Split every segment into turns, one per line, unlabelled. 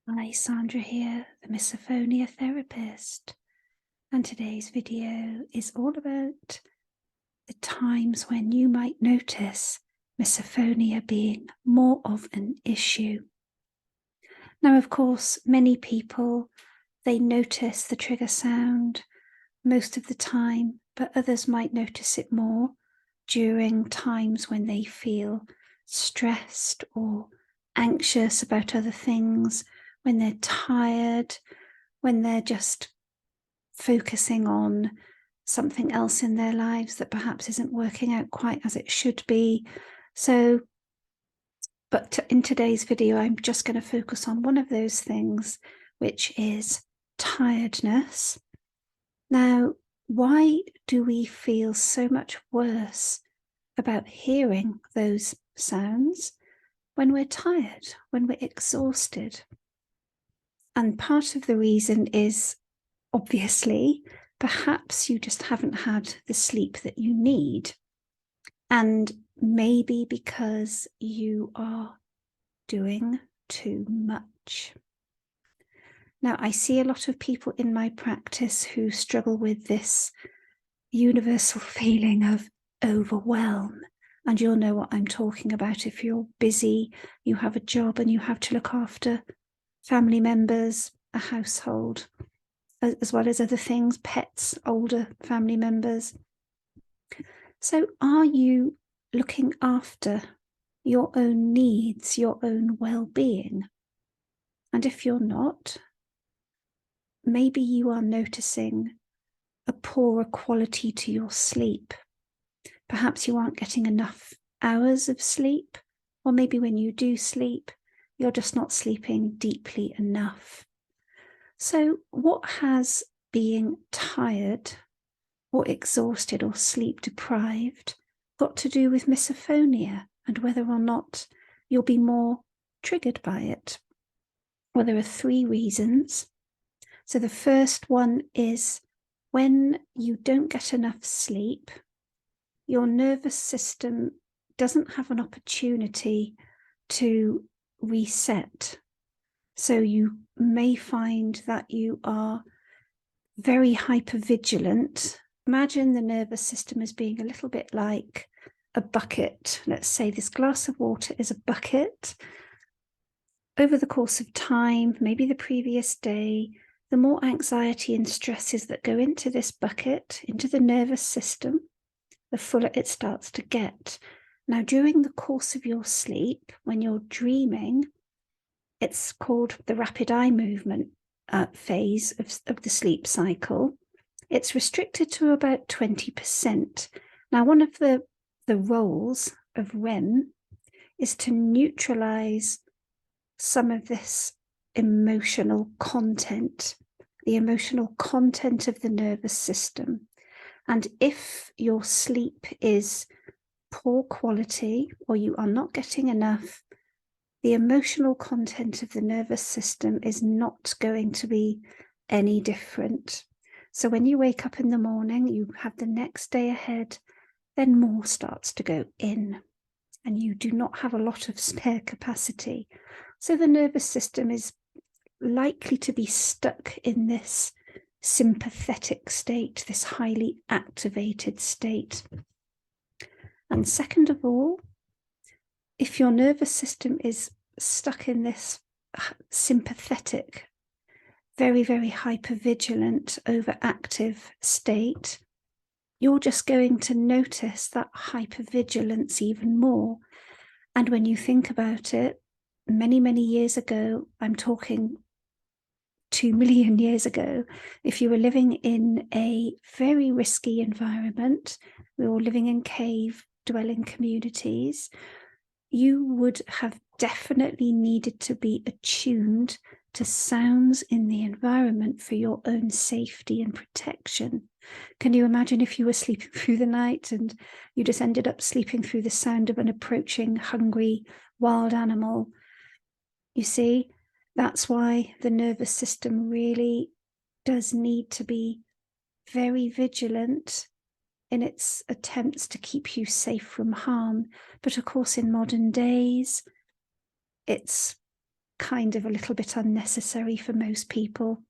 Hi, Sandra here, the Misophonia therapist, and today's video is all about the times when you might notice misophonia being more of an issue. Now, of course, many people, they notice the trigger sound most of the time, but others might notice it more during times when they feel stressed or anxious about other things, when they're tired, when they're just focusing on something else in their lives that perhaps isn't working out quite as it should be. But in today's video, I'm just going to focus on one of those things, which is tiredness. Now, why do we feel so much worse about hearing those sounds when we're tired, when we're exhausted? And part of the reason is, obviously, perhaps you just haven't had the sleep that you need. And maybe because you are doing too much. Now, I see a lot of people in my practice who struggle with this universal feeling of overwhelm. And you'll know what I'm talking about if you're busy, you have a job and you have to look after family members, a household, as well as other things, pets, older family members. So are you looking after your own needs, your own well-being? And if you're not, maybe you are noticing a poorer quality to your sleep. Perhaps you aren't getting enough hours of sleep, or maybe when you do sleep, you're just not sleeping deeply enough. So what has being tired or exhausted or sleep deprived got to do with misophonia and whether or not you'll be more triggered by it? Well, there are three reasons. So the first one is when you don't get enough sleep, your nervous system doesn't have an opportunity to reset. So you may find that you are very hypervigilant. Imagine the nervous system as being a little bit like a bucket. Let's say this glass of water is a bucket. Over the course of time, maybe the previous day, the more anxiety and stresses that go into this bucket, into the nervous system, the fuller it starts to get. Now, during the course of your sleep, when you're dreaming, it's called the rapid eye movement phase of the sleep cycle. It's restricted to about 20%. Now, one of the roles of REM is to neutralize some of this emotional content, the emotional content of the nervous system. And if your sleep is poor quality or you are not getting enough, the emotional content of the nervous system is not going to be any different. So when you wake up in the morning, you have the next day ahead, then more starts to go in and you do not have a lot of spare capacity. So the nervous system is likely to be stuck in this sympathetic state, this highly activated state. And second of all, if your nervous system is stuck in this sympathetic, very, very hypervigilant, overactive state, you're just going to notice that hypervigilance even more. And when you think about it, many, many years ago, I'm talking 2 million years ago, if you were living in a very risky environment, we were living in cave dwelling communities, you would have definitely needed to be attuned to sounds in the environment for your own safety and protection. Can you imagine if you were sleeping through the night and you just ended up sleeping through the sound of an approaching hungry wild animal? You see, that's why the nervous system really does need to be very vigilant in its attempts to keep you safe from harm. But of course, in modern days, it's kind of a little bit unnecessary for most people.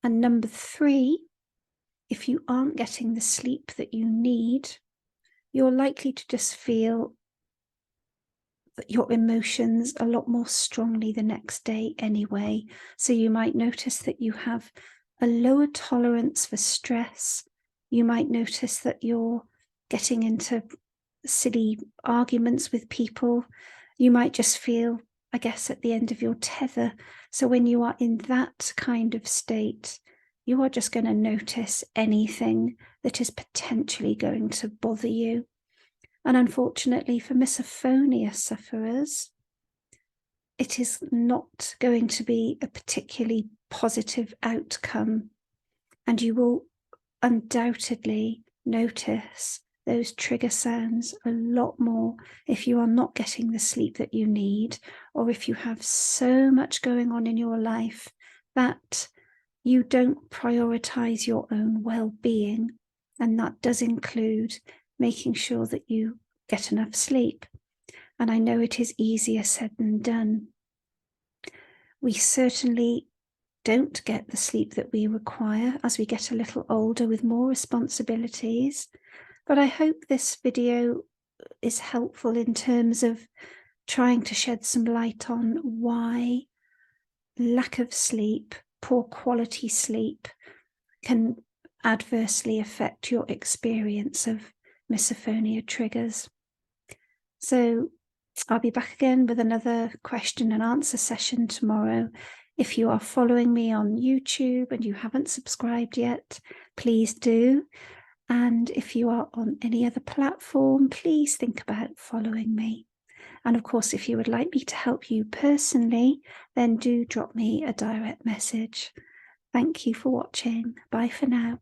And number 3, if you aren't getting the sleep that you need, you're likely to just feel that your emotions a lot more strongly the next day anyway. So you might notice that you have a lower tolerance for stress. You might notice that you're getting into silly arguments with people. You might just feel, I guess, at the end of your tether. So when you are in that kind of state, you are just going to notice anything that is potentially going to bother you. And unfortunately for misophonia sufferers, it is not going to be a particularly positive outcome. And you will undoubtedly notice those trigger sounds a lot more if you are not getting the sleep that you need, or if you have so much going on in your life that you don't prioritize your own well-being. And that does include making sure that you get enough sleep. And I know it is easier said than done. We certainly don't get the sleep that we require as we get a little older with more responsibilities. But I hope this video is helpful in terms of trying to shed some light on why lack of sleep, poor quality sleep, can adversely affect your experience of misophonia triggers. So I'll be back again with another question and answer session tomorrow. If you are following me on YouTube and you haven't subscribed yet, please do. And if you are on any other platform, please think about following me. And of course, if you would like me to help you personally, then do drop me a direct message. Thank you for watching. Bye for now.